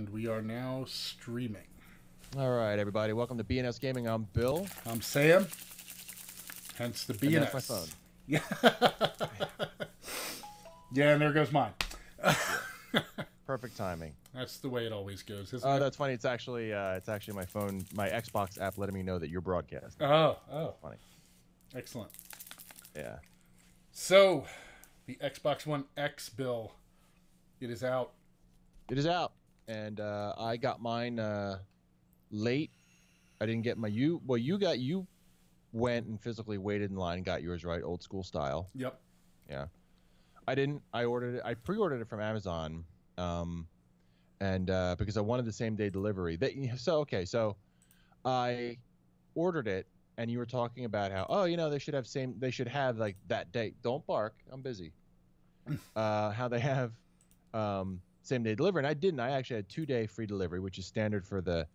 And we are now streaming. All right, everybody. Welcome to B+S Gaming. I'm Bill. I'm Sam. Hence the B+S. And that's my phone. Yeah. Yeah, and there goes mine. Perfect timing. That's the way it always goes, isn't Oh, it? that's funny. It's actually my phone, my Xbox app letting me know that you're broadcasting. Oh. Funny. Excellent. Yeah. So, the Xbox One X, Bill, it is out. It is out, and I got mine late. I didn't get my you went and physically waited in line and got yours, right? Old school style. Yep. Yeah. I didn't. I ordered it. I pre-ordered it from Amazon, and because I wanted the same day delivery. So I ordered it, and you were talking about how they should have like that date. Don't bark. I'm busy. How they have same day delivery, and I didn't. I actually had 2-day free delivery, which is standard for the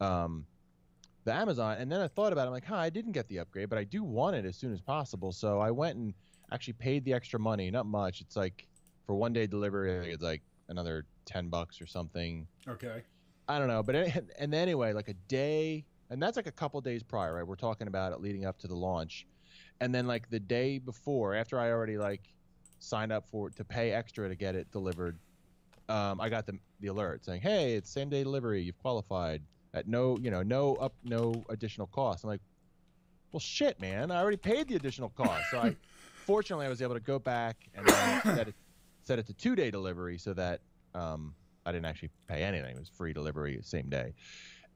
Amazon. And then I thought about it. I'm like, I didn't get the upgrade, but I do want it as soon as possible. So I went and actually paid the extra money. Not much. It's like for 1-day delivery, I think it's like another $10 or something. Okay. I don't know, but anyway, like a day, and that's like a couple days prior, right? We're talking about it leading up to the launch, and then like the day before, after I already like signed up to pay extra to get it delivered, I got the alert saying, "Hey, it's same day delivery. You've qualified at no additional cost." I'm like, "Well, shit, man! I already paid the additional cost." So fortunately, I was able to go back and then set it to 2-day delivery so that I didn't actually pay anything. It was free delivery same day.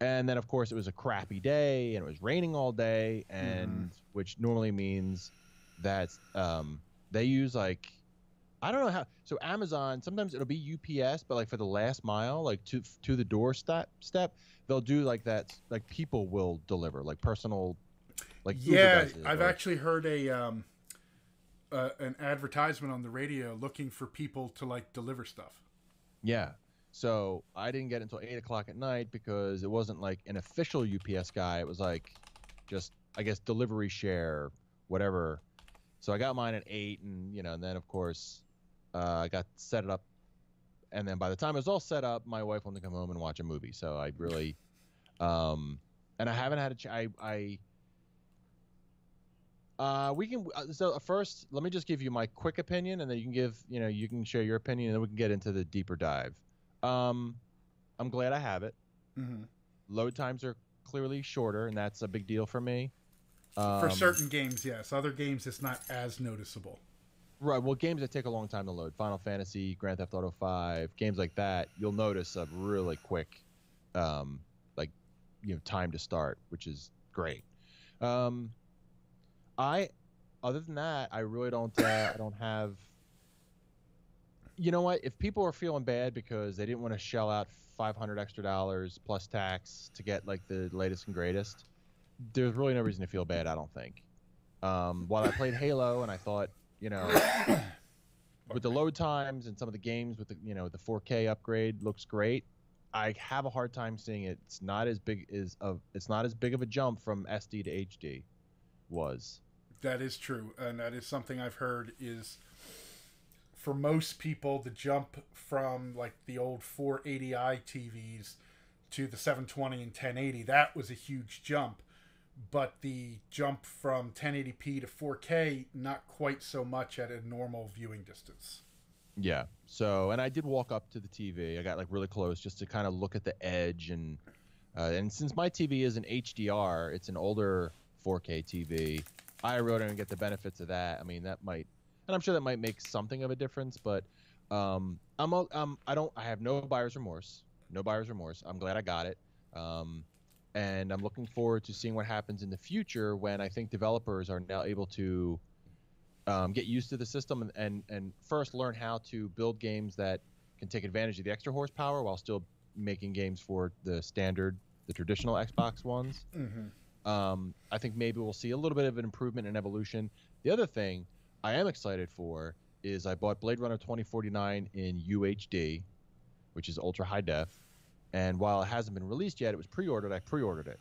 And then, of course, it was a crappy day, and it was raining all day, and which normally means that they use like, I don't know how. So Amazon, sometimes it'll be UPS, but like for the last mile, like to the door step, they'll do like that. Like people will deliver, like personal, like yeah. I've actually heard an advertisement on the radio looking for people to like deliver stuff. Yeah. So I didn't get it until 8 o'clock at night because it wasn't like an official UPS guy. It was like just, I guess, delivery share, whatever. So I got mine at 8, and and then of course I got set it up, and then by the time it was all set up, my wife wanted to come home and watch a movie. So I really, and I haven't had so first let me just give you my quick opinion, and then you can share your opinion, and then we can get into the deeper dive. I'm glad I have it. Load times are clearly shorter, and that's a big deal for me. For certain games, yes. Other games, it's not as noticeable. Right. Well, games that take a long time to load, Final Fantasy, Grand Theft Auto 5, games like that, you'll notice a really quick, time to start, which is great. Other than that, I really don't. I don't have. You know what? If people are feeling bad because they didn't want to shell out $500 extra plus tax to get like the latest and greatest, there's really no reason to feel bad, I don't think. While I played Halo and I thought, with the load times and some of the games with the 4K upgrade looks great, I have a hard time seeing it. It's not as big of a jump from SD to HD was. That is true, and that is something I've heard is, for most people, the jump from like the old 480i TVs to the 720 and 1080, that was a huge jump. But the jump from 1080p to 4K, not quite so much at a normal viewing distance. Yeah. So, and I did walk up to the TV. I got like really close just to kind of look at the edge, and since my TV is an HDR, it's an older 4K TV. I really don't get the benefits of that. I mean, that might. And I'm sure that might make something of a difference, but I have no buyer's remorse. No buyer's remorse. I'm glad I got it. And I'm looking forward to seeing what happens in the future when I think developers are now able to get used to the system and first learn how to build games that can take advantage of the extra horsepower while still making games for the traditional Xbox ones. I think maybe we'll see a little bit of an improvement and evolution. The other thing I am excited for is I bought Blade Runner 2049 in UHD, which is ultra high def, and while it hasn't been released yet, it was pre-ordered. I pre-ordered it.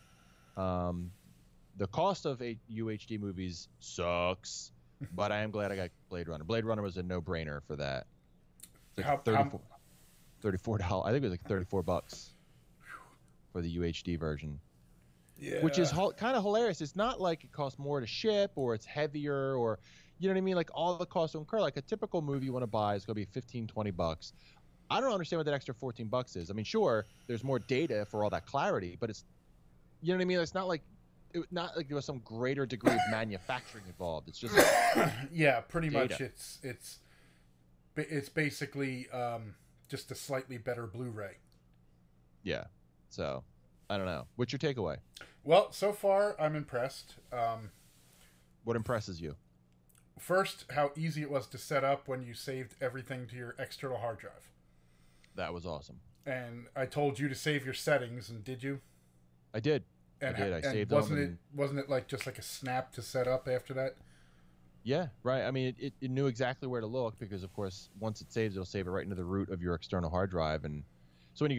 The cost of UHD movies sucks, but I am glad I got Blade Runner. Blade Runner was a no-brainer for that. It's like $34. I think it was like $34 for the UHD version. Yeah. Which is kind of hilarious. It's not like it costs more to ship or it's heavier or, you know what I mean? Like all the costs to incur. Like a typical movie you want to buy is going to be $15-20. I don't understand what that extra $14 is. I mean, sure, there's more data for all that clarity, but it's, you know what I mean? It's not like there was some greater degree of manufacturing involved. It's just yeah, pretty data. much. It's basically just a slightly better Blu-ray. Yeah. So I don't know. What's your takeaway? Well, so far I'm impressed. What impresses you? First, how easy it was to set up when you saved everything to your external hard drive. That was awesome. And I told you to save your settings, and did you? I did. And, I did. I saved them. Wasn't it like just like a snap to set up after that? Yeah, right. I mean, it knew exactly where to look because, of course, once it saves, it'll save it right into the root of your external hard drive. And so when you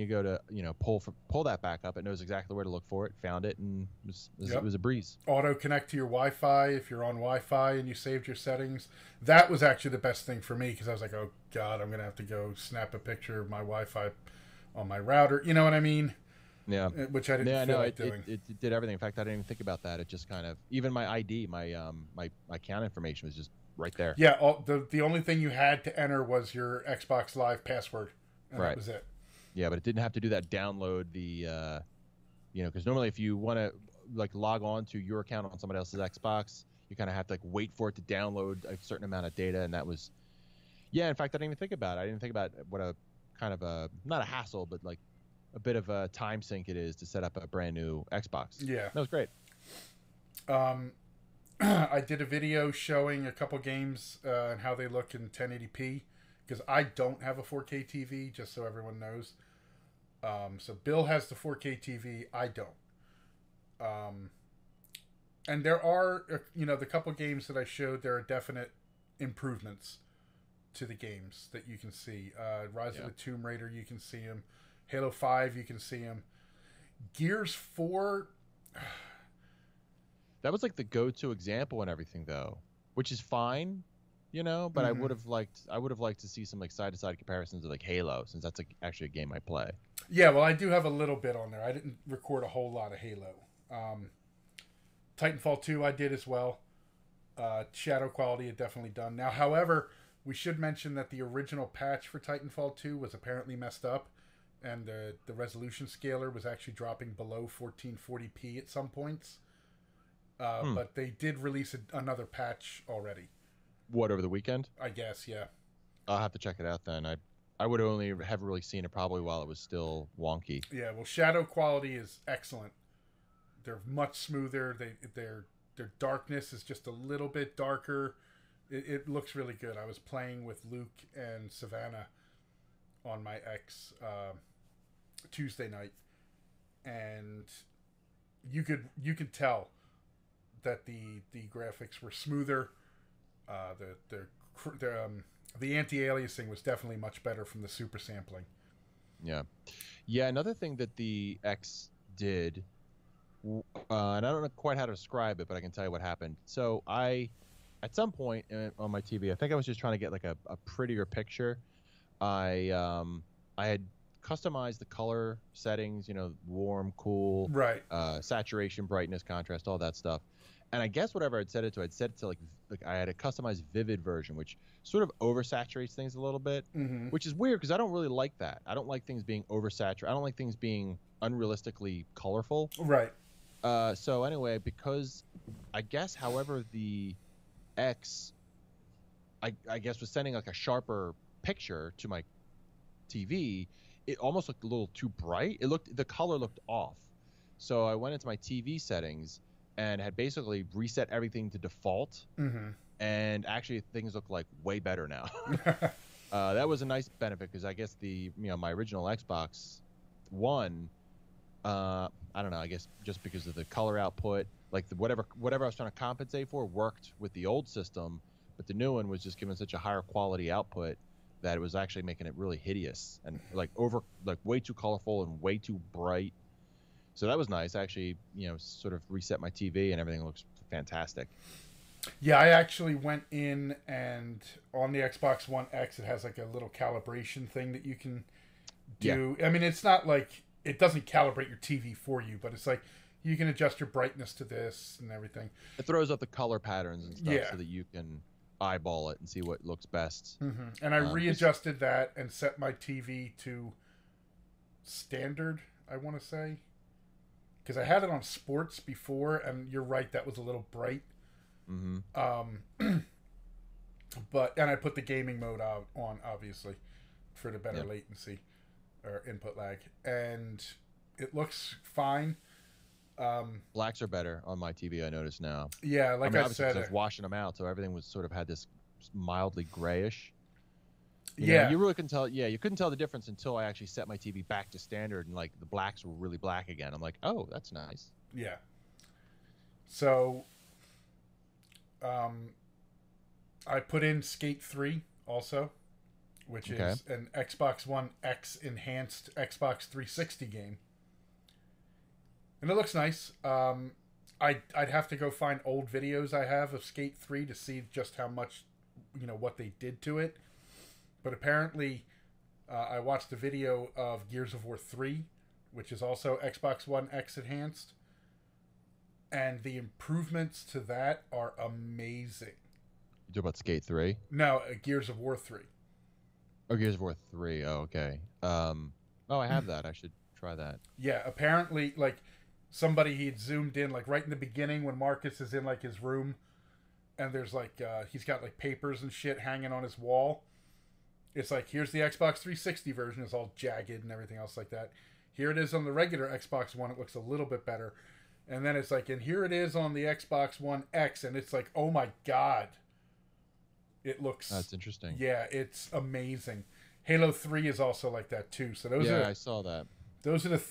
go to pull that back up, it knows exactly where to look for it. Found it, and it was a breeze. Auto connect to your Wi-Fi if you're on Wi-Fi and you saved your settings. That was actually the best thing for me because I was like, oh God, I'm gonna have to go snap a picture of my Wi-Fi on my router. You know what I mean? Yeah. Which I didn't feel like doing. It did everything. In fact, I didn't even think about that. It just kind of, even my ID, my account information was just right there. Yeah. The only thing you had to enter was your Xbox Live password, and right. That was it. Yeah, but it didn't have to do that download the, because normally if you want to like log on to your account on somebody else's Xbox, you kind of have to like wait for it to download a certain amount of data, and that was, yeah. In fact, I didn't even think about it. I didn't think about what a kind of a, not a hassle, but like a bit of a time sink it is to set up a brand new Xbox. Yeah, that was great. I did a video showing a couple games and how they look in 1080p because I don't have a 4K TV, just so everyone knows. So Bill has the 4K TV, I don't. And there are, the couple games that I showed, there are definite improvements to the games that you can see. Rise of the Tomb Raider, you can see them. Halo 5, you can see them. Gears 4... That was like the go-to example and everything, though, which is fine, but I would have liked to see some like side-to-side comparisons of like Halo, since that's actually a game I play. Yeah, well, I do have a little bit on there. I didn't record a whole lot of Halo. Titanfall 2 I did as well. Shadow quality had definitely done. Now, however, we should mention that the original patch for Titanfall 2 was apparently messed up, and the resolution scaler was actually dropping below 1440p at some points. But they did release another patch already. What, over the weekend? I guess, yeah. I'll have to check it out then. I would only have really seen it probably while it was still wonky. Yeah, well, shadow quality is excellent. They're much smoother. Their darkness is just a little bit darker. It looks really good. I was playing with Luke and Savannah on my X Tuesday night, and you could tell that the graphics were smoother. The anti-aliasing was definitely much better from the super sampling. Yeah. Another thing that the X did, and I don't know quite how to describe it, but I can tell you what happened. So at some point on my TV, I think I was just trying to get like a prettier picture. I had customized the color settings, warm, cool, right, saturation, brightness, contrast, all that stuff. And I guess whatever I'd set it to like I had a customized vivid version, which sort of oversaturates things a little bit, which is weird because I don't really like that. I don't like things being oversaturated. I don't like things being unrealistically colorful. Right. So anyway, because I guess, however, the X, I guess, was sending like a sharper picture to my TV, it almost looked a little too bright. The color looked off. So I went into my TV settings and had basically reset everything to default, and actually things look like way better now. That was a nice benefit because I guess my original Xbox One, I don't know, I guess just because of the color output, like whatever I was trying to compensate for worked with the old system, but the new one was just giving such a higher quality output that it was actually making it really hideous and like way too colorful and way too bright. So that was nice. I actually, sort of reset my TV and everything looks fantastic. Yeah, I actually went in and on the Xbox One X, it has like a little calibration thing that you can Yeah, do. I mean, it's not like it doesn't calibrate your TV for you, but it's like you can adjust your brightness to this and everything. it throws up the color patterns and stuff Yeah. so that you can eyeball it and see what looks best. And I 'Cause- readjusted that and set my TV to standard, I want to say. Because I had it on sports before, and you're right, that was a little bright. mhm. And I put the gaming mode on, obviously, for the better Yep. latency or input lag. And it looks fine. Blacks are better on my TV. I notice now. Yeah, I like mean, I obviously, 'cause I was said, washing them out, so everything was sort of had this mildly grayish. yeah. You really couldn't tell. Yeah, you couldn't tell the difference until I actually set my TV back to standard, and like the blacks were really black again. I'm like, oh, that's nice. Yeah. So, I put in Skate 3 also, which is an Xbox One X enhanced Xbox 360 game. And it looks nice. I'd have to go find old videos I have of Skate 3 to see just how much, what they did to it. But apparently, I watched a video of Gears of War 3, which is also Xbox One X enhanced. And the improvements to that are amazing. You talk about Skate 3? No, Gears of War 3. Oh, Gears of War 3. Oh, okay. I have that. I should try that. Yeah, apparently, like, somebody he'd zoomed in, like, right in the beginning when Marcus is in, like, his room. And there's, like, he's got, like, papers and shit hanging on his wall. It's like, here's the Xbox 360 version. It's all jagged and everything else like that. Here it is on the regular Xbox One. It looks a little bit better. And then it's like, and here it is on the Xbox One X. And it's like, oh my God. It looks... That's interesting. Yeah, it's amazing. Halo 3 is also like that too. So those are... I saw that. Those are the...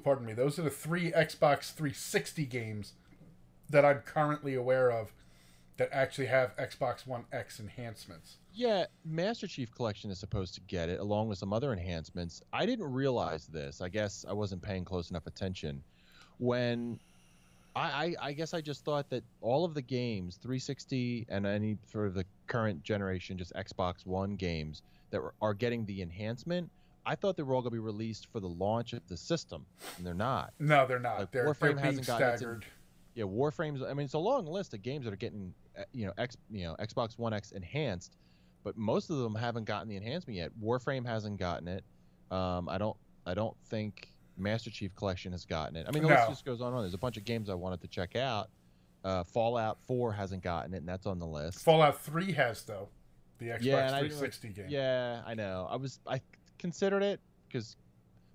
pardon me. Those are the 3 Xbox 360 games that I'm currently aware of that actually have Xbox One X enhancements. Yeah, Master Chief Collection is supposed to get it, along with some other enhancements. I didn't realize this. I guess I wasn't paying close enough attention. When I guess I just thought that all of the games, 360 and any sort of the current generation, just Xbox One games that are getting the enhancement, I thought they were all going to be released for the launch of the system, and they're not. No, they're not. Like, They're being gotten staggered. Yeah, Warframe's. I mean, it's a long list of games that are getting, Xbox One X enhanced, but most of them haven't gotten the enhancement yet. Warframe hasn't gotten it. I don't think Master Chief Collection has gotten it. I mean, the list just goes on and on. There's a bunch of games I wanted to check out. Fallout 4 hasn't gotten it, and that's on the list. Fallout 3 has, though. The Xbox 360 game. Yeah, I know. I considered it because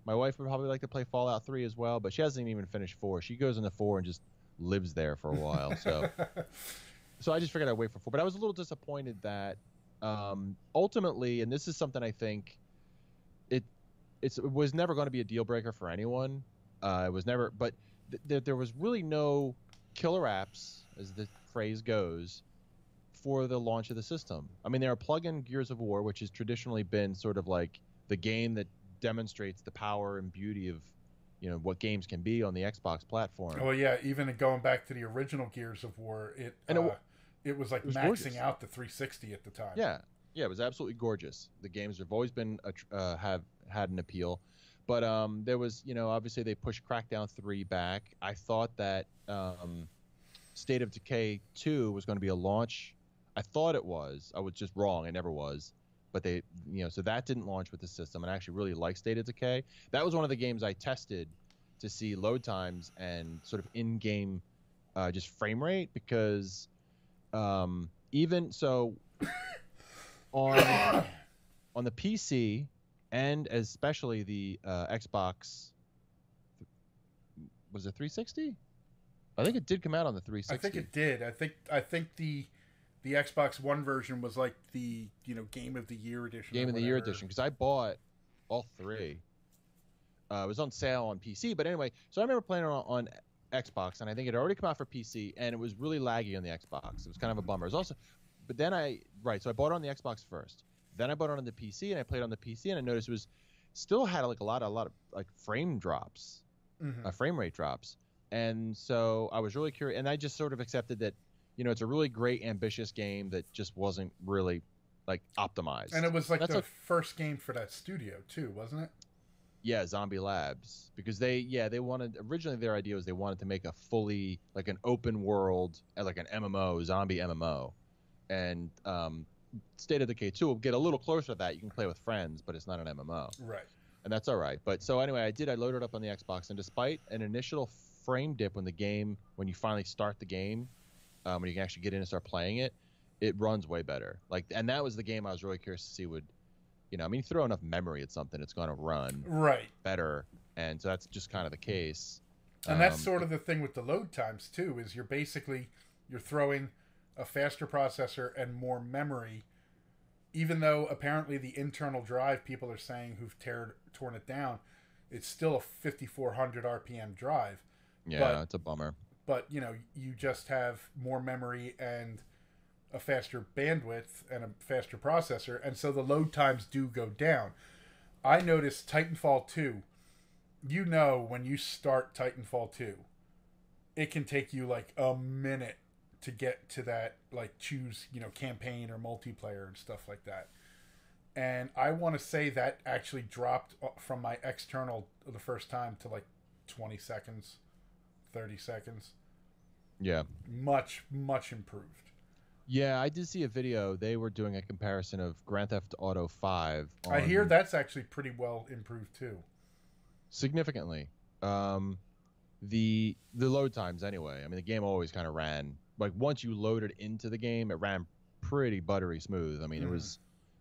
my wife would probably like to play Fallout 3 as well, but she hasn't even finished 4. She goes into 4 and just lives there for a while. So I just figured I'd wait for 4. But I was a little disappointed that ultimately, and this is something I think it was never going to be a deal breaker for anyone. It was never, but there was really no killer apps, as the phrase goes, for the launch of the system. I mean, there are plug-in Gears of War, which has traditionally been sort of like the game that demonstrates the power and beauty of, what games can be on the Xbox platform. Well, yeah, even going back to the original Gears of War, it was like maxing gorgeous. out the 360 at the time. Yeah, it was absolutely gorgeous. The games have always been have had an appeal, but there was, obviously they pushed Crackdown 3 back. I thought that State of Decay 2 was going to be a launch. I thought it was. I was just wrong. It never was. But they, so that didn't launch with the system. And I actually really like State of Decay. That was one of the games I tested to see load times and sort of in-game just frame rate, because even so on the PC and especially the Xbox, was it 360? I think it did come out on the 360. I think it did. I think the Xbox One version was like the Game of the Year edition. Game of the Year edition, because I bought all 3. It was on sale on PC, but anyway, so I remember playing it on Xbox, and I think it had already come out for PC, and it was really laggy on the Xbox. It was kind of a bummer. It was also, but then so I bought it on the Xbox first. Then I bought it on the PC, and I played on the PC, and I noticed it was still had like a lot of like frame drops, frame rate drops. And so I was really curious, and I just sort of accepted that it's a really great, ambitious game that just wasn't really like optimized. And it was like That's the first game for that studio too, wasn't it? Yeah, Zombie Labs, because they wanted, originally their idea was they wanted to make a fully like an open world, like an MMO, zombie MMO, and State of Decay 2 will get a little closer to that. You can play with friends, but it's not an MMO, Right. and that's all right. But so anyway, I loaded it up on the Xbox, and despite an initial frame dip when you finally start the game, when you can actually get in and start playing it, it runs way better. Like, and that was the game I was really curious to see would. You throw enough memory at something, it's going to run better. And so that's just kind of the case. And that's sort of the thing with the load times, too, is you're throwing a faster processor and more memory, even though apparently the internal drive, people are saying who've torn it down, it's still a 5,400 RPM drive. Yeah, it's a bummer. But, you just have more memory and a faster bandwidth and a faster processor, and so the load times do go down. I noticed Titanfall 2, when you start Titanfall 2, it can take you like a minute to get to that, like choose, campaign or multiplayer and stuff like that. And I want to say that actually dropped from my external the first time to like 20 seconds, 30 seconds. Yeah. Much, much improved. Yeah, I did see a video. They were doing a comparison of Grand Theft Auto 5. I hear that's actually pretty well improved too. Significantly. The load times anyway. I mean, the game always kind of ran. Like, once you loaded into the game, it ran pretty buttery smooth. I mean, it was...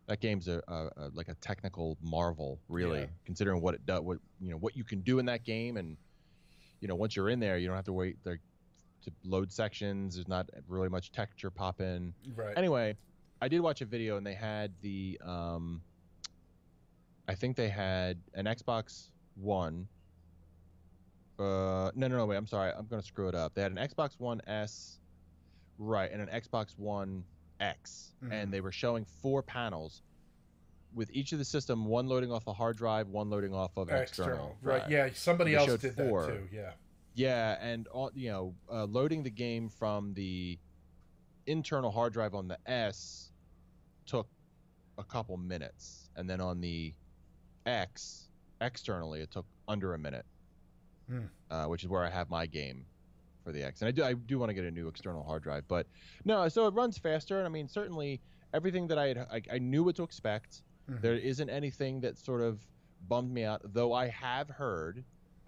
That game's like a technical marvel, really, considering what it does, what you can do in that game. And, once you're in there, you don't have to wait to load sections. There's not really much texture pop in. Right. Anyway, I did watch a video, and they had the I think they had an Xbox One. No, wait, I'm sorry. I'm going to screw it up. They had an Xbox One S, right, and an Xbox One X, and they were showing 4 panels with each of the system, one loading off a hard drive, one loading off of external drive. Right, yeah, somebody else did 4. That too, yeah. Yeah, and loading the game from the internal hard drive on the S took a couple minutes, and then on the X externally it took under a minute, which is where I have my game for the X. And I do want to get a new external hard drive, but no, so it runs faster. And I mean, certainly everything that I knew what to expect. There isn't anything that sort of bummed me out, though I've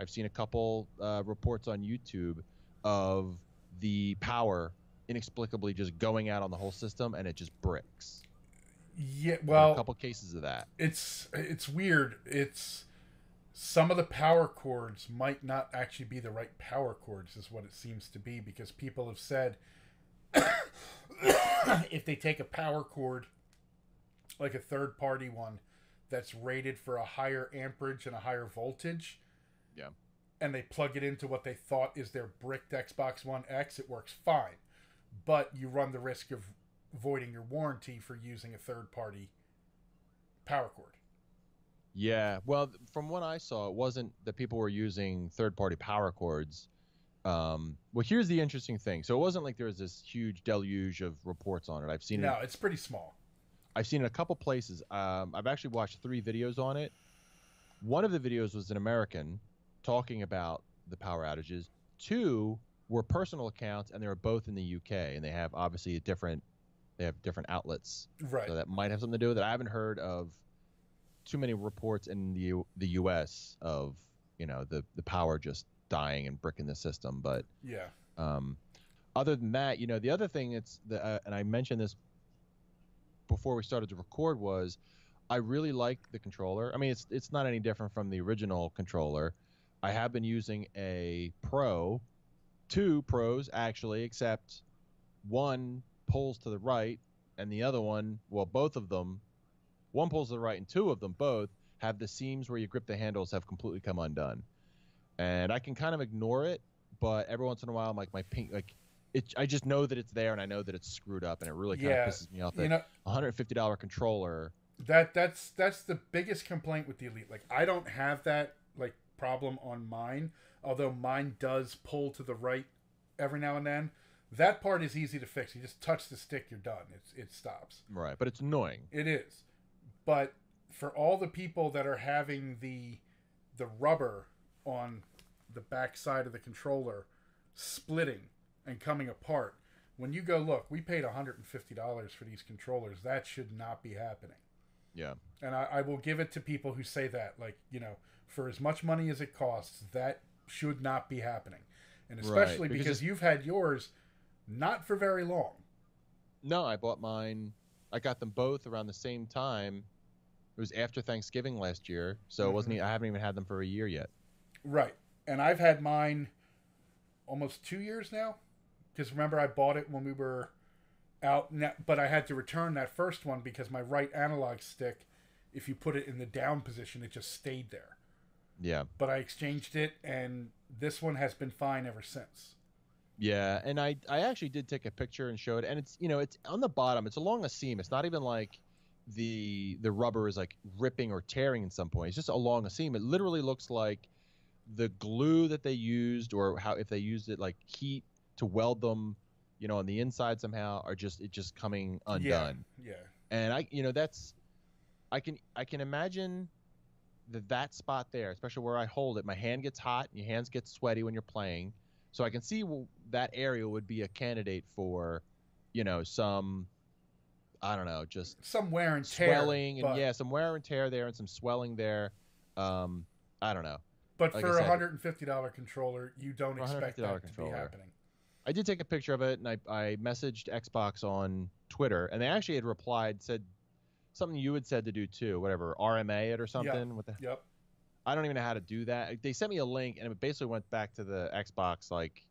seen a couple reports on YouTube of the power inexplicably just going out on the whole system, and it just bricks. Yeah, well, a couple cases of that. It's weird. Some of the power cords might not actually be the right power cords, is what it seems to be, because people have said if they take a power cord, like a third-party one, that's rated for a higher amperage and a higher voltage, and they plug it into what they thought is their bricked Xbox One X, it works fine. But you run the risk of voiding your warranty for using a third-party power cord. Yeah, well, from what I saw, it wasn't that people were using third-party power cords. Well, here's the interesting thing. So it wasn't like there was this huge deluge of reports on it. I've seen it. No, it's pretty small. I've seen it a couple places. I've actually watched 3 videos on it. One of the videos was an American talking about the power outages. 2 were personal accounts, and they were both in the UK, and they have obviously different outlets. Right. So that might have something to do with it. I haven't heard of too many reports in the US of the power just dying and bricking the system, but other than that, the other thing and I mentioned this before we started to record, was I really like the controller. I mean, it's not any different from the original controller. I have been using a Pro, 2 Pros actually, except one pulls to the right and the other one, well, both of them, one pulls to the right and 2 of them both have the seams where you grip the handles have completely come undone. And I can kind of ignore it, but every once in a while, I'm like, my pink, like, I just know that it's there, and I know that it's screwed up, and it really kind of pisses me off that $150 controller. That's the biggest complaint with the Elite. Like, I don't have that problem on mine, although mine does pull to the right every now and then. That part is easy to fix. You just touch the stick, you're done. It stops. Right, but it's annoying. It is. But for all the people that are having the rubber on the back side of the controller splitting and coming apart, when you go look, we paid $150 for these controllers. That should not be happening. Yeah. And I will give it to people who say that. Like, you know, for as much money as it costs, that should not be happening. And especially right, because you've had yours not for very long. No, I bought mine. I got them both around the same time. It was after Thanksgiving last year, so it wasn't. I haven't even had them for a year yet. Right, and I've had mine almost 2 years now. Because remember, I bought it when we were out, but I had to return that first one because my right analog stick, if you put it in the down position, it just stayed there. Yeah. But I exchanged it, and this one has been fine ever since. Yeah, and I actually did take a picture and show it, and it's, you know, it's on the bottom. It's along a seam. It's not even like the rubber is like ripping or tearing in some point. It's just along a seam. It literally looks like the glue that they used, or how if they used it like heat to weld them, you know, on the inside somehow, are just coming undone. Yeah. And I can imagine that spot there, especially where I hold it, my hand gets hot and your hands get sweaty when you're playing. So I can see that area would be a candidate for, you know, some, I don't know, just some wear and tear, swelling, and some wear and tear there, and some swelling there. I don't know. But like for a $150 controller, you don't expect that to be happening. I did take a picture of it, and I messaged Xbox on Twitter, and they actually had replied, said something you had said to do too, whatever, RMA it or something. Yep. I don't even know how to do that. They sent me a link, and it basically went back to the Xbox. Like,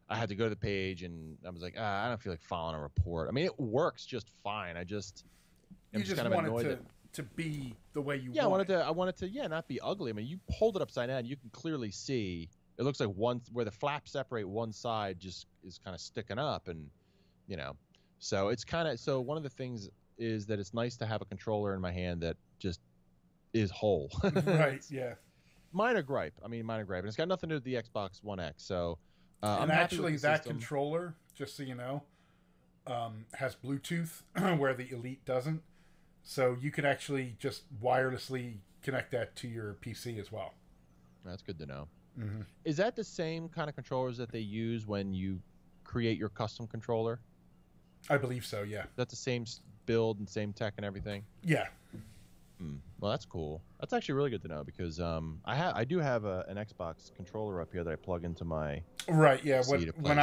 I had to go to the page, and I was like, I don't feel like filing a report. I mean, it works just fine. I'm just kind of annoyed to be the way you want. Yeah, I wanted to not be ugly. I mean, you hold it upside down, you can clearly see. It looks like where the flaps separate, one side just is kind of sticking up, and you know, so it's kind of, so one of the things is that it's nice to have a controller in my hand that just is whole. Right. Yeah. Minor gripe. And it's got nothing to do with the Xbox One X. So, and actually, that controller, just so you know, has Bluetooth where the Elite doesn't. So you could actually just wirelessly connect that to your PC as well. That's good to know. Mm-hmm. Is that the same kind of controllers that they use when you create your custom controller? I believe so, yeah. That's the same build and same tech and everything? Yeah. Well, that's cool. That's actually really good to know, because I do have an Xbox controller up here that I plug into my PC when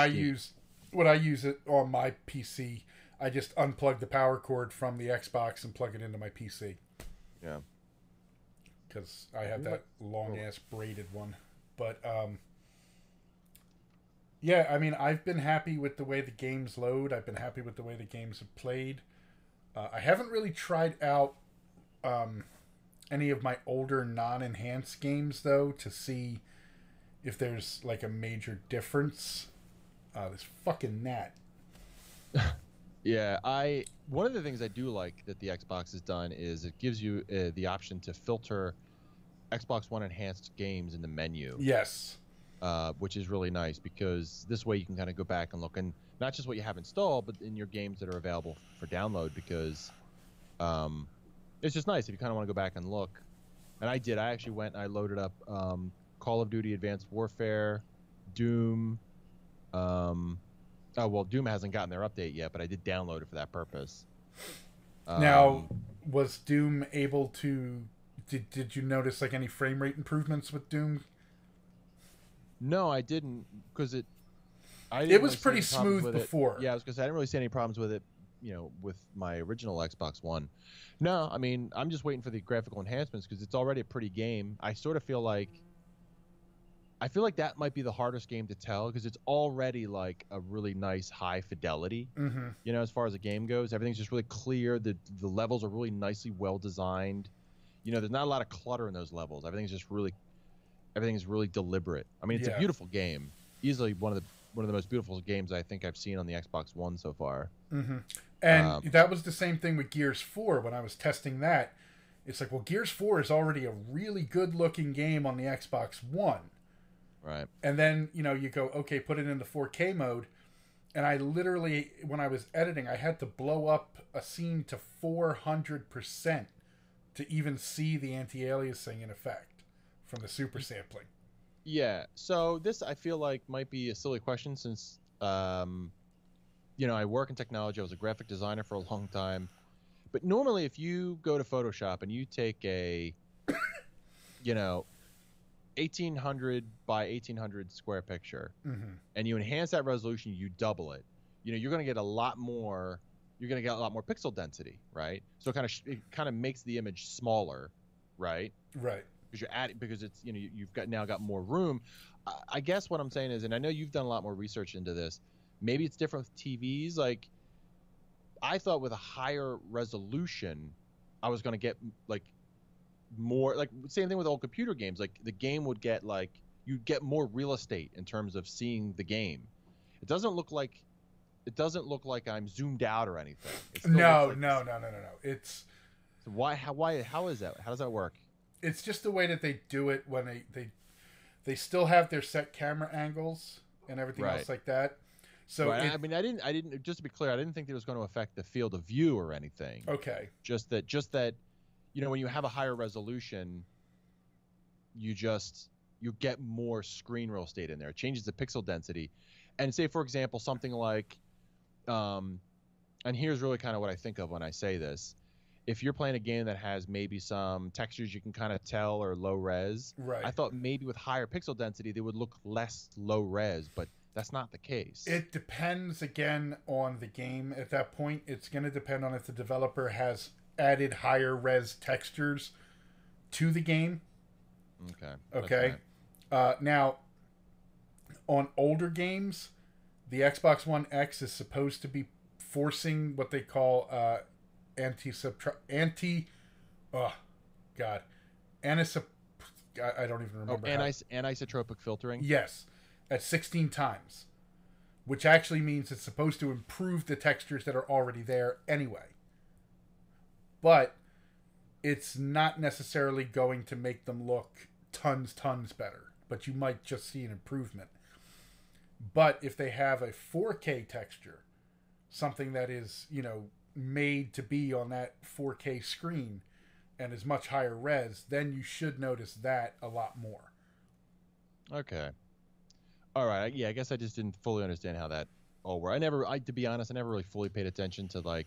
I use it on my PC, I just unplug the power cord from the Xbox and plug it into my PC. Yeah. Because I have that long-ass braided one. But, yeah, I mean, I've been happy with the way the games load. I've been happy with the way the games have played. I haven't really tried out any of my older non-enhanced games, though, to see if there's, like, a major difference. This fucking gnat. Yeah, one of the things I do like that the Xbox has done is it gives you the option to filter Xbox One enhanced games in the menu. Yes. Which is really nice, because this way you can kind of go back and look, and not just what you have installed, but in your games that are available for download, because it's just nice if you kind of want to go back and look. And I did. I actually went and I loaded up Call of Duty Advanced Warfare, Doom. Doom hasn't gotten their update yet, but I did download it for that purpose. Now, was Doom able to... Did you notice like any frame rate improvements with Doom? No, I didn't, because it was pretty smooth before. Yeah, I was going to say I didn't really see any problems with it, you know, with my original Xbox One. No, I mean, I'm just waiting for the graphical enhancements, because it's already a pretty game. I sort of feel like that might be the hardest game to tell, because it's already like a really nice high fidelity. Mm-hmm. You know, as far as the game goes, everything's just really clear. The levels are really nicely well designed. You know, there's not a lot of clutter in those levels. Everything's really deliberate. I mean, it's a beautiful game. Easily one of the most beautiful games I think I've seen on the Xbox One so far. Mm-hmm. And that was the same thing with Gears 4 when I was testing that. It's like, well, Gears 4 is already a really good-looking game on the Xbox One. Right. And then, you know, you go, okay, put it into 4K mode, And I literally, when I was editing, I had to blow up a scene to 400% to even see the anti-aliasing in effect from the super sampling. Yeah. So this, I feel like, might be a silly question since, I work in technology. I was a graphic designer for a long time. But normally, if you go to Photoshop and you take a, 1800 by 1800 square picture, and you enhance that resolution, you double it. You're going to get a lot more. You're going to get a lot more pixel density, right? So it kind of makes the image smaller, right? Right. Because it's you've now got more room. I guess what I'm saying is, and I know you've done a lot more research into this. Maybe it's different with TVs. Like, I thought with a higher resolution, I was going to get like more, like same thing with old computer games. Like the game would get you'd get more real estate in terms of seeing the game. It doesn't look like I'm zoomed out or anything. No. It's so how is that? How does that work? It's just the way that they do it when they still have their set camera angles and everything else like that. So right. I didn't. Just to be clear, I didn't think it was going to affect the field of view or anything. Okay. Just that, when you have a higher resolution, you get more screen real estate in there. It changes the pixel density, and say for example something like, and here's really kind of what I think of when I say this. If you're playing a game that has maybe some textures you can kind of tell are low res, right. I thought maybe with higher pixel density they would look less low res, but that's not the case. It depends again on the game. At that point, it's going to depend on if the developer has added higher res textures to the game. Okay. Now, on older games, the Xbox One X is supposed to be forcing what they call I don't even remember. Anisotropic filtering. Yes, at 16 times, which actually means it's supposed to improve the textures that are already there anyway. But it's not necessarily going to make them look tons better, but you might just see an improvement. But if they have a 4K texture, something that is, made to be on that 4K screen and is much higher res, then you should notice that a lot more. Okay. All right. Yeah, I guess I just didn't fully understand how that all worked. To be honest, I never really fully paid attention to I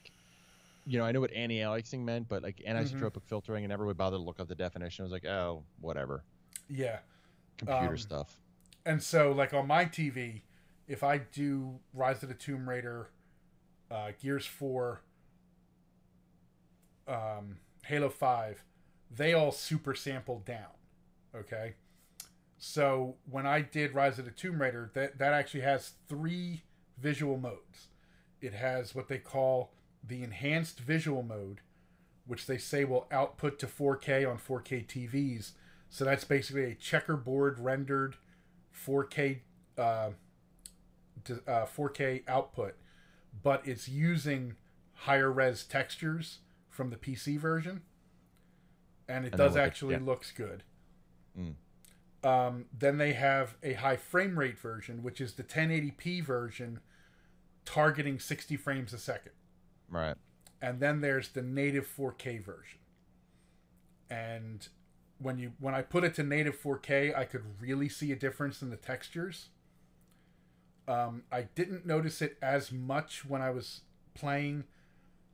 know what anti-aliasing meant, but like anisotropic filtering, I never really bothered to look up the definition. I was like, oh, whatever. Yeah. Computer stuff. And so, like on my TV, if I do Rise of the Tomb Raider, Gears 4, Halo 5, they all super sampled down. Okay? So when I did Rise of the Tomb Raider, that actually has 3 visual modes. It has what they call the enhanced visual mode, which they say will output to 4K on 4K TVs. So that's basically a checkerboard rendered 4K 4K output, but it's using higher res textures from the PC version, and it does actually looks good. Then they have a high frame rate version, which is the 1080p version targeting 60 frames a second. Right. And then there's the native 4K version. And when I put it to native 4K, I could really see a difference in the textures. I didn't notice it as much when I was playing,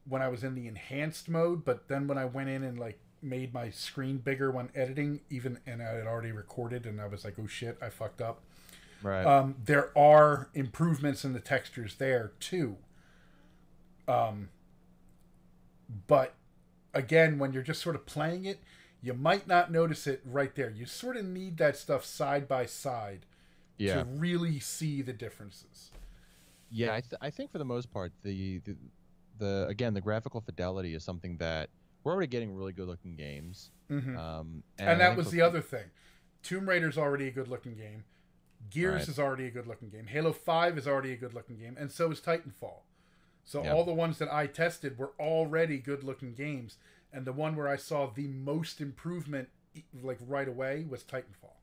when I was in the enhanced mode, but then when I went in and made my screen bigger when editing, and I had already recorded, and I was like, oh shit, I fucked up. Right. There are improvements in the textures there too. But again, when you're just sort of playing it, you might not notice it right there. You sort of need that stuff side by side to really see the differences. Yeah, I think for the most part, the graphical fidelity is something that we're already getting really good looking games. Mm-hmm. And that was the other thing. Tomb Raider's already a good looking game. Gears is already a good looking game. Halo 5 is already a good looking game, and so is Titanfall. So all the ones that I tested were already good looking games, and the one where I saw the most improvement right away was Titanfall.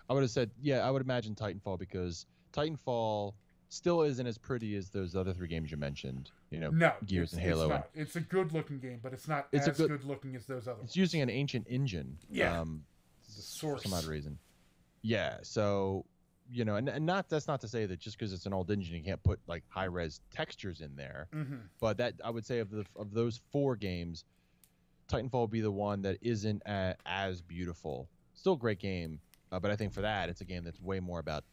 I would have said, I would imagine Titanfall, because Titanfall still isn't as pretty as those other 3 games you mentioned. You know, No, Gears and Halo. It's not. It's a good looking game, but it's not It's as good looking as those other ones. It's using an ancient engine. Yeah. The source. For some odd reason. Yeah. So, you know, and that's not to say that just because it's an old engine you can't put like high res textures in there. Mm-hmm. But that, I would say, of those 4 games, Titanfall would be the one that isn't as beautiful. Still a great game, but I think for that it's a game that's way more about,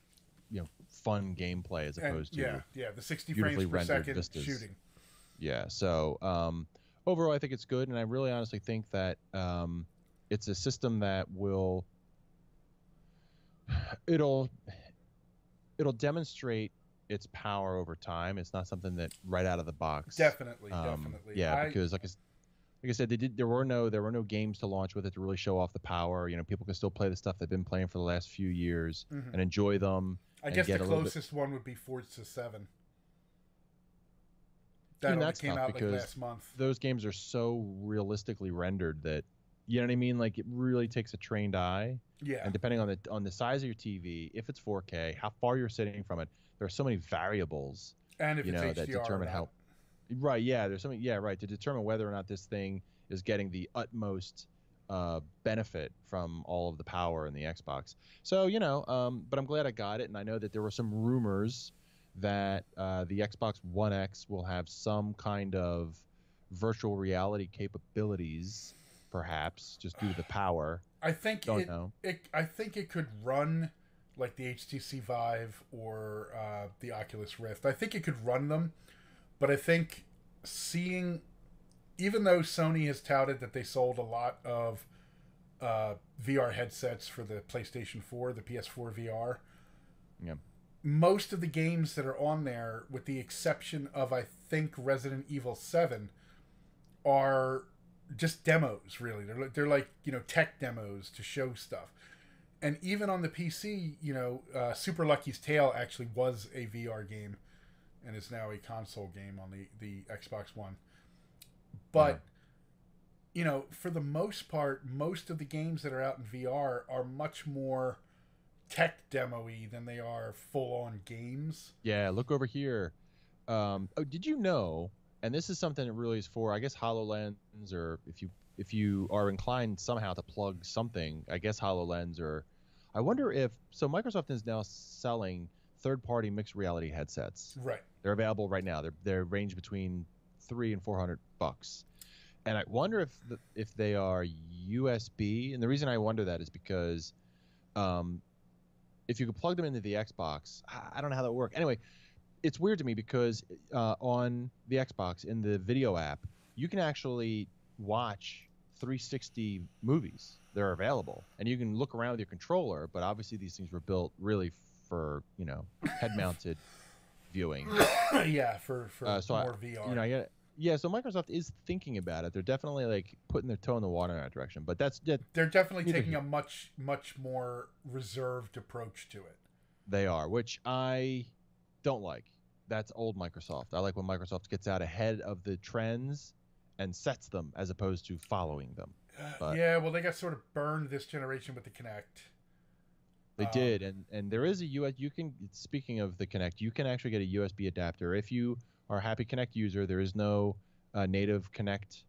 you know, fun gameplay as opposed to the 60 frames per second vistas. Shooting. Yeah. So overall, I think it's good, and I really honestly think that it's a system that it'll demonstrate its power over time. It's not something that right out of the box. Definitely. Yeah, because like I said, there were no games to launch with it to really show off the power. You know, people can still play the stuff they've been playing for the last few years and enjoy them. I guess the closest one would be Forza 7. That only came out like last month. Those games are so realistically rendered that, you know what I mean? Like, it really takes a trained eye. Yeah. And depending on the size of your TV, if it's 4K, how far you're sitting from it, there are so many variables. And if it's HDR that determine how. Right. Yeah. There's something. Yeah. Right. To determine whether or not this thing is getting the utmost benefit from all of the power in the Xbox. So, you know, but I'm glad I got it, and I know that there were some rumors that the Xbox One X will have some kind of virtual reality capabilities, perhaps just due to the power. I think I think it could run like the HTC Vive or the Oculus Rift. I think it could run them, but I think even though Sony has touted that they sold a lot of VR headsets for the PlayStation 4, the PS4 VR, most of the games that are on there, with the exception of, I think, Resident Evil 7, are just demos, really. They're like, you know, tech demos to show stuff. And even on the PC, you know, Super Lucky's Tale actually was a VR game and is now a console game on the Xbox One. But, you know, for the most part, most of the games that are out in VR are much more tech demo-y than they are full-on games. Yeah, look over here. Did you know, and this is something that really is for, I guess, HoloLens, or if you are inclined somehow to plug something, I guess HoloLens, or I wonder if, so Microsoft is now selling third-party mixed reality headsets. Right. They're available right now. They're range between $300 and $400. And I wonder if they are USB. And the reason I wonder that is because if you could plug them into the Xbox, I don't know how that would work. Anyway, it's weird to me because on the Xbox, in the video app, you can actually watch 360 movies. They're available. And you can look around with your controller, but obviously these things were built really for, you know, head-mounted viewing. Yeah, for more VR. You know, yeah, so Microsoft is thinking about it. They're definitely like putting their toe in the water in that direction. But they're definitely taking a much more reserved approach to it. They are, which I don't like. That's old Microsoft. I like when Microsoft gets out ahead of the trends and sets them as opposed to following them. Yeah, well, they got sort of burned this generation with the Kinect. They did, and there is a US. You can, speaking of the Kinect, you can actually get a USB adapter if you are a happy Kinect user. There is no native Kinect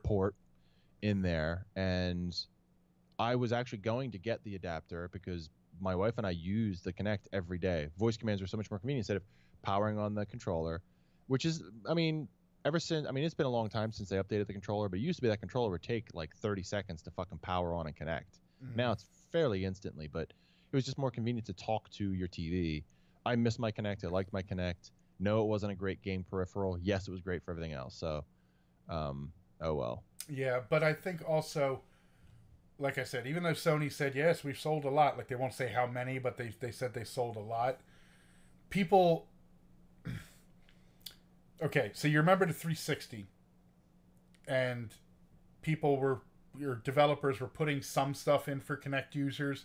port in there, and I was actually going to get the adapter because my wife and I use the Kinect every day. Voice commands are so much more convenient instead of powering on the controller, which is, I mean, it's been a long time since they updated the controller, but it used to be that controller would take like 30 seconds to fucking power on and connect. Mm-hmm. Now it's fairly instantly, but it was just more convenient to talk to your TV. I miss my Kinect. I liked my Kinect. No, it wasn't a great game peripheral. Yes, it was great for everything else. So, oh well. Yeah, but I think also, like I said, even though Sony said, yes, we've sold a lot, like they won't say how many, but they said they sold a lot. People... Okay, so you remember the 360, and your developers were putting some stuff in for Kinect users,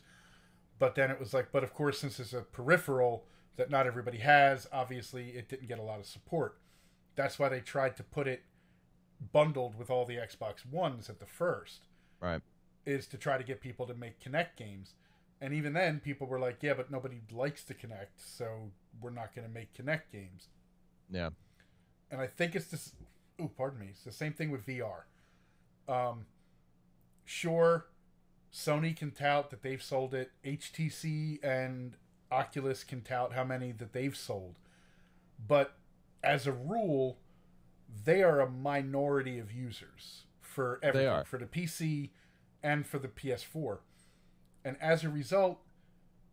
but then it was like, but of course, since it's a peripheral that not everybody has, obviously it didn't get a lot of support. That's why they tried to put it bundled with all the Xbox Ones at the first. Right. Is to try to get people to make Kinect games. And even then, people were like, yeah, but nobody likes to Kinect, so we're not going to make Kinect games. Yeah. And I think it's this... Ooh, pardon me. It's the same thing with VR. Sure, Sony can tout that they've sold it. HTC and Oculus can tout how many that they've sold. But as a rule, they are a minority of users for everything. They are. For the PC and for the PS4. And as a result,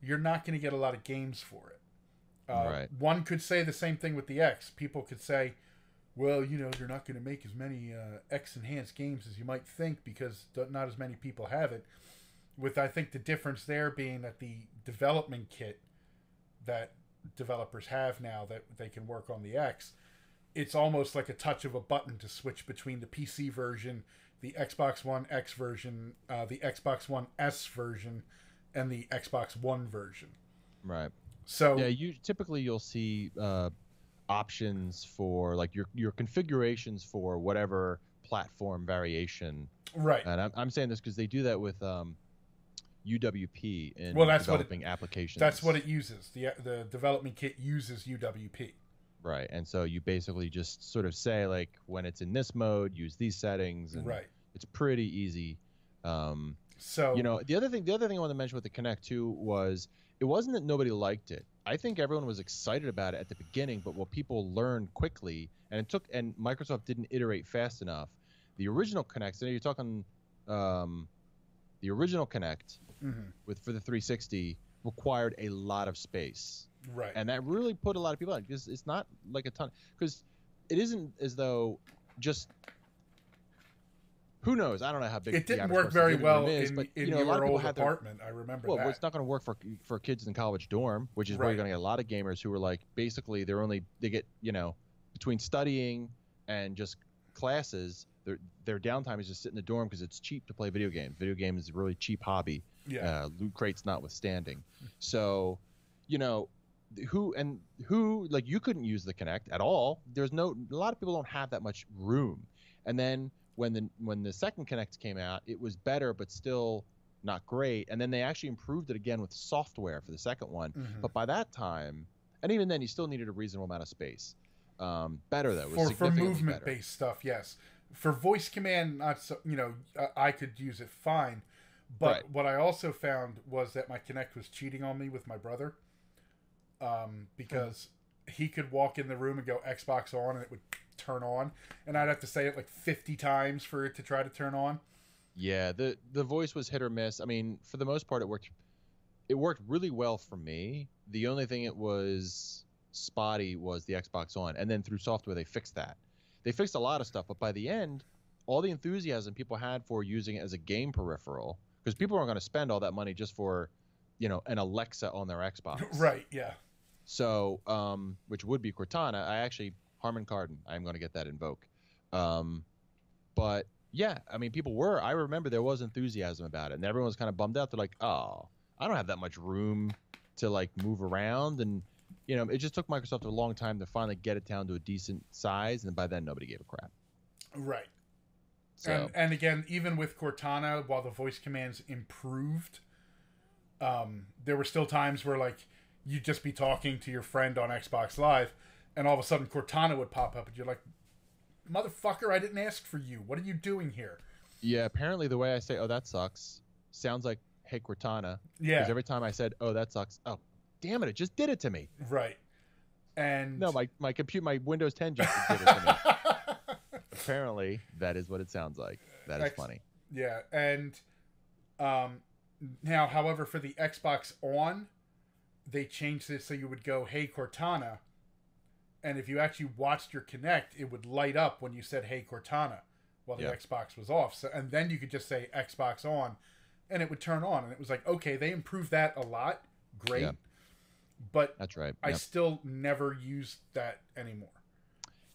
you're not going to get a lot of games for it. Right. One could say the same thing with the X. People could say, well, you know, they're not going to make as many X-enhanced games as you might think because not as many people have it. With, I think, the difference there being that the development kit that developers have now that they can work on the X, it's almost like a touch of a button to switch between the PC version, the Xbox One X version, the Xbox One S version, and the Xbox One version. Right. So yeah, you'll see options for like your configurations for whatever platform variation. Right. And I'm saying this because they do that with UWP in that's developing applications. That's what it uses. The development kit uses UWP. Right, and so you basically just sort of say like when it's in this mode, use these settings, and right. It's pretty easy. So you know, the other thing I wanted to mention with the Kinect too was it wasn't that nobody liked it. I think everyone was excited about it at the beginning, but what people learned quickly, and Microsoft didn't iterate fast enough. The original Kinect, so you're talking the original Kinect for the 360 required a lot of space. Right. And that really put a lot of people out. It's not like a ton, because it isn't as though just, who knows? I don't know how big it didn't work very well is, in, but, in you know, your old apartment. I remember that. Well, it's not going to work for kids in college dorm, which is where you're going to get a lot of gamers who are like, basically they get, you know, between studying and just classes, their downtime is just sit in the dorm because it's cheap to play video games. Video games is a really cheap hobby. Yeah. Loot crates notwithstanding. So, you know, who like you couldn't use the Kinect at all. A lot of people don't have that much room. And then when the second Kinect came out, it was better but still not great. And then they actually improved it again with software for the second one. But by that time, and even then, you still needed a reasonable amount of space. Better though. For movement based stuff, yes. For voice command, not so. You know, I could use it fine. But what I also found was that my Kinect was cheating on me with my brother. Because he could walk in the room and go Xbox on and it would turn on, and I'd have to say it like 50 times for it to try to turn on. Yeah, the voice was hit or miss. I mean, for the most part, it worked really well for me. The only thing it was spotty was the Xbox on, and then through software they fixed that. They fixed a lot of stuff, but by the end, all the enthusiasm people had for using it as a game peripheral, because people aren't going to spend all that money just for, you know, an Alexa on their Xbox. Right, yeah. So, which would be Cortana. Harman Kardon, I'm going to get that invoke. But yeah, I mean, I remember there was enthusiasm about it, and everyone was kind of bummed out. They're like, oh, I don't have that much room to like move around. And, you know, it just took Microsoft a long time to finally get it down to a decent size. And by then nobody gave a crap. Right. So. And again, even with Cortana, while the voice commands improved, there were still times where like you'd just be talking to your friend on Xbox Live, and all of a sudden Cortana would pop up, and you're like, motherfucker, I didn't ask for you. What are you doing here? Yeah, apparently the way I say, oh, that sucks, sounds like, hey, Cortana. Yeah. Because every time I said, oh, that sucks, oh, damn it just did it to me. Right. And no, my Windows 10 just did it to me. Apparently, that is what it sounds like. That is funny. Yeah, and now, however, for the Xbox On, they changed it so you would go, hey, Cortana. And if you actually watched your Kinect, it would light up when you said, hey, Cortana, while the Xbox was off. So, and then you could just say Xbox On, and it would turn on. And it was like, okay, they improved that a lot. Great. Yeah. But that's right. I still never used that anymore.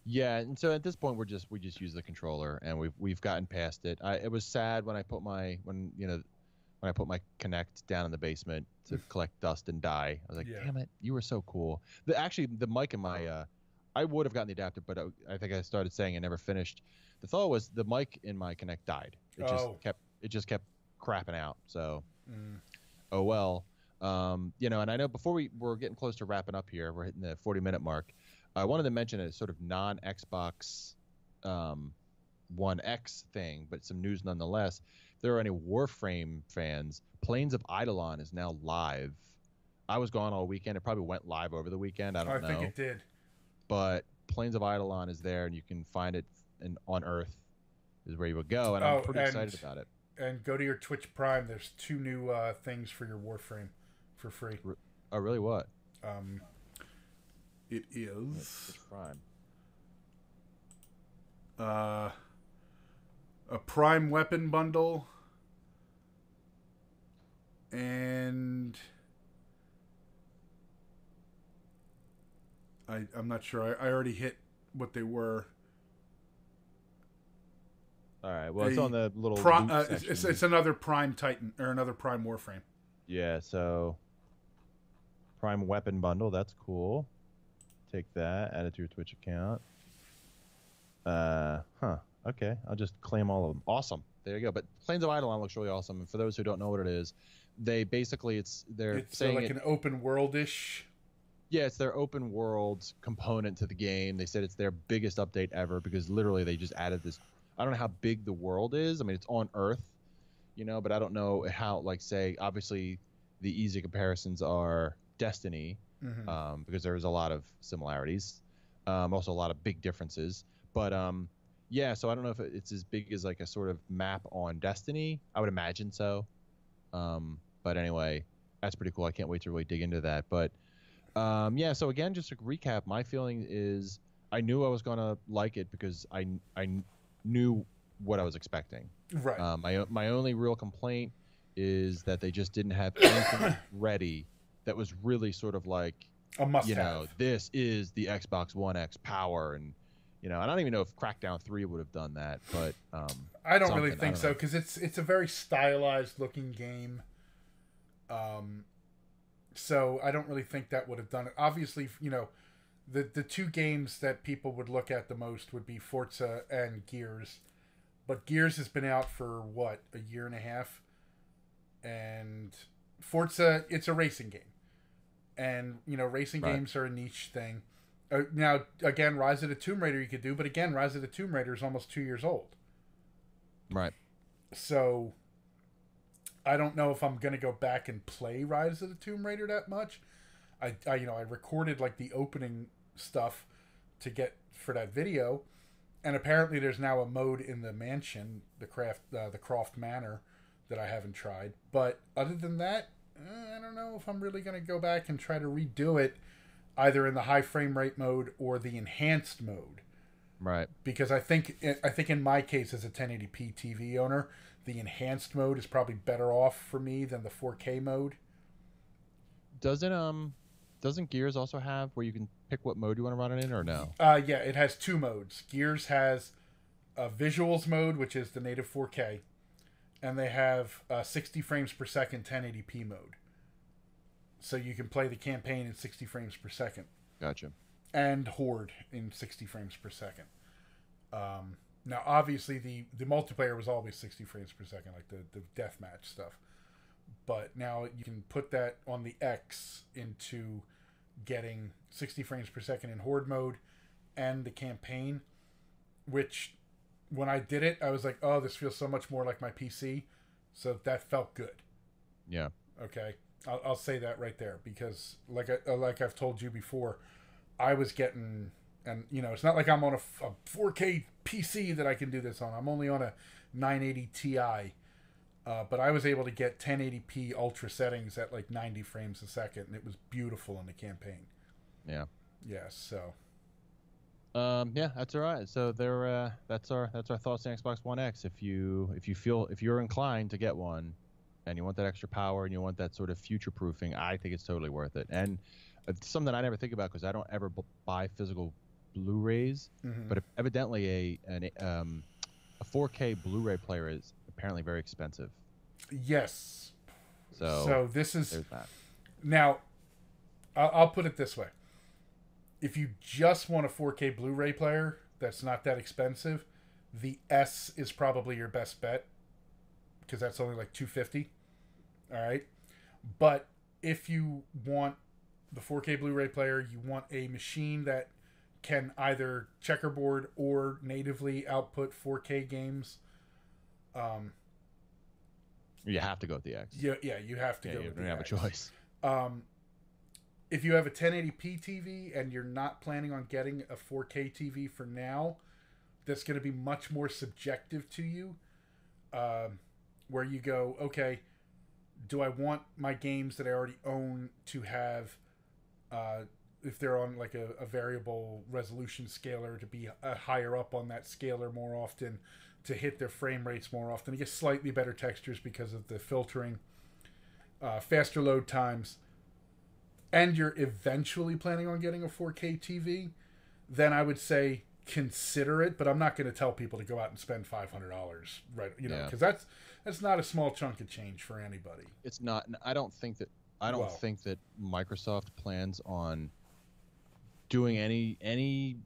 Yeah, and so at this point we just use the controller, and we've gotten past it. It was sad when I put my Kinect down in the basement to collect dust and die. I was like, damn it, you were so cool. The mic in my I would have gotten the adapter, but I think I started saying I never finished. The thought was the mic in my Kinect died. It just kept crapping out. So oh well. You know, and I know before we're getting close to wrapping up here, we're hitting the 40-minute mark. I wanted to mention a sort of non-Xbox One X thing, but some news nonetheless. If there are any Warframe fans, Plains of Eidolon is now live. I was gone all weekend. It probably went live over the weekend. I don't know. I think it did. But Plains of Eidolon is there, and you can find it on Earth is where you would go, and I'm pretty excited about it. And go to your Twitch Prime. There's 2 new things for your Warframe for free. Oh, really? What? It is Twitch Prime. A Prime weapon bundle, and I'm not sure. I already hit what they were. All right. Well, it's on the little. It's another Prime Titan or another Prime Warframe. Yeah. So Prime weapon bundle. That's cool. Take that. Add it to your Twitch account. Okay. I'll just claim all of them. Awesome. There you go. But Plains of Eidolon looks really awesome. And for those who don't know what it is, they basically they're saying like an open world-ish. Yeah, it's their open world component to the game. They said it's their biggest update ever because literally they just added this. I don't know how big the world is. I mean, it's on Earth, you know, but I don't know how, like, say, obviously the easy comparisons are Destiny, because there's a lot of similarities, also a lot of big differences. But, yeah, so I don't know if it's as big as, like, a sort of map on Destiny. I would imagine so. But anyway, that's pretty cool. I can't wait to really dig into that. But, yeah, so again, just to recap, my feeling is I knew I was going to like it because I knew what I was expecting. Right. My only real complaint is that they just didn't have anything ready that was really sort of like a must-have. You know, this is the Xbox One X power, and you know, I don't even know if Crackdown 3 would have done that, but I don't really think so because it's a very stylized looking game. So I don't really think that would have done it. Obviously, you know, the 2 games that people would look at the most would be Forza and Gears. But Gears has been out for, what, a year and a half? And Forza, it's a racing game. And, you know, racing games are a niche thing. Now, again, Rise of the Tomb Raider you could do, but again, Rise of the Tomb Raider is almost 2 years old. Right. So I don't know if I'm going to go back and play Rise of the Tomb Raider that much. I recorded like the opening stuff to get for that video, and apparently there's now a mode in the mansion, the Croft Manor, that I haven't tried. But other than that, I don't know if I'm really going to go back and try to redo it, either in the high frame rate mode or the enhanced mode. Right. Because I think in my case as a 1080p TV owner, the enhanced mode is probably better off for me than the 4K mode. Doesn't Gears also have where you can pick what mode you want to run it in, or no? Yeah, it has 2 modes. Gears has a visuals mode, which is the native 4K, and they have 60 frames per second 1080p mode. So you can play the campaign in 60 frames per second. Gotcha. And Horde in 60 frames per second. Now, obviously, the multiplayer was always 60 frames per second, like the deathmatch stuff. But now you can put that on the X into getting 60 frames per second in Horde mode and the campaign, which when I did it, I was like, oh, this feels so much more like my PC. So that felt good. Yeah. Okay. I'll say that right there because like I've told you before, I was getting, and you know, it's not like I'm on a 4K PC that I can do this on. I'm only on a 980 Ti. But I was able to get 1080p ultra settings at like 90 frames a second, and it was beautiful in the campaign. Yeah. Yeah. So. Yeah, that's all right. So that's our thoughts on Xbox One X. If you're inclined to get one, and you want that extra power and you want that sort of future proofing, I think it's totally worth it. And it's something I never think about because I don't ever buy physical Blu-rays. Mm-hmm. But evidently a 4K Blu-ray player is apparently very expensive. Yes. So this is that. Now, I'll put it this way: if you just want a 4K Blu-ray player that's not that expensive, the S is probably your best bet because that's only like $250. All right, But if you want the 4K Blu-ray player, you want a machine that can either checkerboard or natively output 4K games. You have to go with the X. Yeah, you have to go you with don't the have X. a choice. If you have a 1080p TV and you're not planning on getting a 4K TV for now, that's going to be much more subjective to you. Where you go, okay, do I want my games that I already own to have, if they're on like a variable resolution scaler, to be higher up on that scaler more often, to hit their frame rates more often, to get slightly better textures because of the filtering, faster load times, and you're eventually planning on getting a 4K TV, then I would say consider it. But I'm not going to tell people to go out and spend $500, right? You know, because that's not a small chunk of change for anybody. It's not. I don't think that Microsoft plans on doing any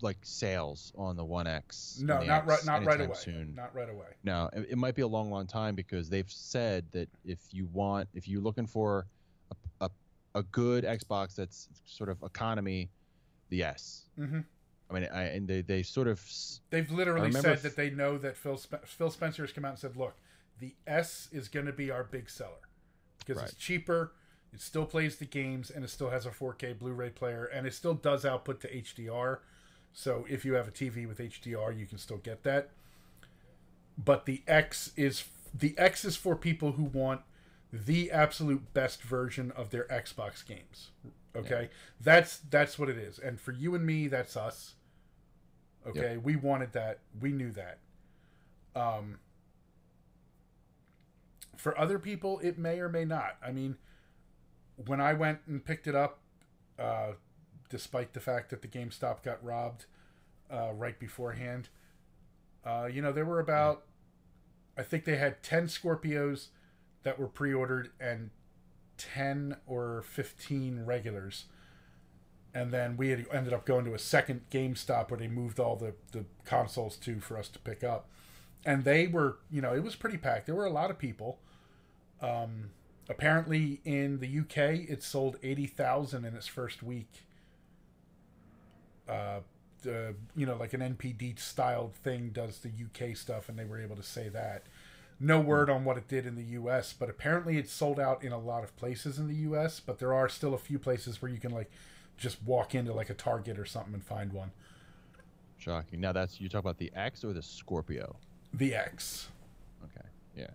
like sales on the One X. No, not right away. Soon. Not right away. No, it might be a long time, because they've said that if you're looking for a good Xbox that's sort of economy, the S. Mm-hmm. I mean, they've literally said that they know that Phil Spencer has come out and said, look, the S is going to be our big seller because it's cheaper, it still plays the games, and it still has a 4K Blu-ray player, and it still does output to HDR. So if you have a TV with HDR, you can still get that. But the X is for people who want the absolute best version of their Xbox games. Okay, that's what it is. And for you and me, that's us. Okay, we wanted that. We knew that. For other people, it may or may not. I mean, when I went and picked it up, despite the fact that the GameStop got robbed right beforehand, there were about, I think they had 10 Scorpios that were pre-ordered and 10 or 15 regulars. And then we had ended up going to a second GameStop where they moved all the consoles to for us to pick up. And they were, it was pretty packed. There were a lot of people. Apparently in the UK, it sold 80,000 in its first week. Like an NPD styled thing does the UK stuff, and they were able to say that. No word on what it did in the US, but apparently it's sold out in a lot of places in the US, but there are still a few places where you can like just walk into like a Target or something and find one. Shocking. Now you talk about the X or the Scorpio? The X. Okay. Yeah.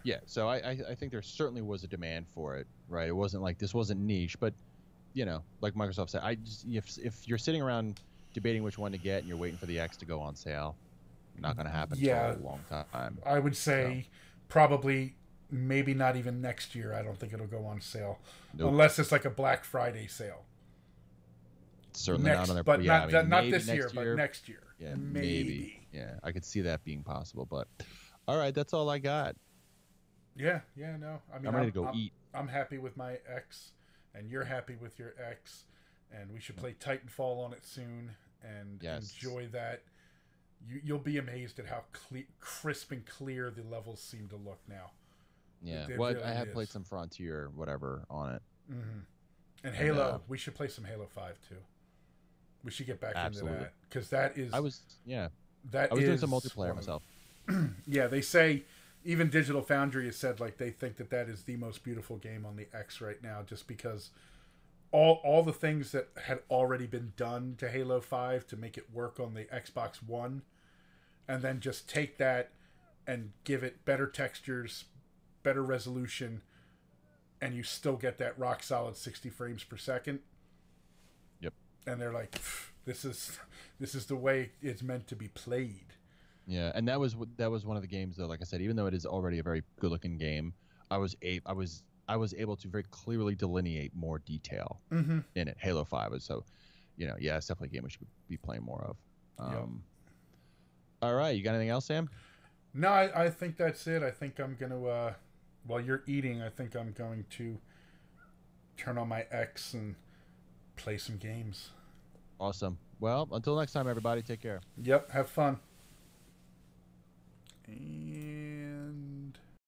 Yeah. So I think there certainly was a demand for it, right? It wasn't like this wasn't niche, but like Microsoft said, if you're sitting around debating which one to get and you're waiting for the X to go on sale, not going to happen for a long time. I would say probably maybe not even next year. I don't think it'll go on sale unless it's like a Black Friday sale. Certainly not on their, but not this year, but next year. Yeah, maybe. Yeah, I could see that being possible. But all right, that's all I got. Yeah, no. I mean, I'm ready to go eat. I'm happy with my X, and you're happy with your X, and we should play Titanfall on it soon and enjoy that. You'll be amazed at how crisp and clear the levels seem to look now. Yeah, really I have played some Frontier, whatever, on it. Mm-hmm. And Halo, we should play some Halo 5 too. We should get back into that because that is. I was doing some multiplayer myself. Yeah, they say even Digital Foundry has said like they think that is the most beautiful game on the X right now, just because all the things that had already been done to Halo 5 to make it work on the Xbox One, and then just take that and give it better textures, better resolution, and you still get that rock solid 60 frames per second. Yep. And they're like, this is the way it's meant to be played. Yeah, and that was one of the games though. Like I said, even though it is already a very good looking game, I was able to very clearly delineate more detail in it. Halo 5 is so, it's definitely a game we should be playing more of. All right, you got anything else, Sam? No, I think that's it. I think I'm gonna while you're eating, I think I'm going to turn on my X and play some games. Awesome. Well, until next time, everybody, take care. Yep, have fun.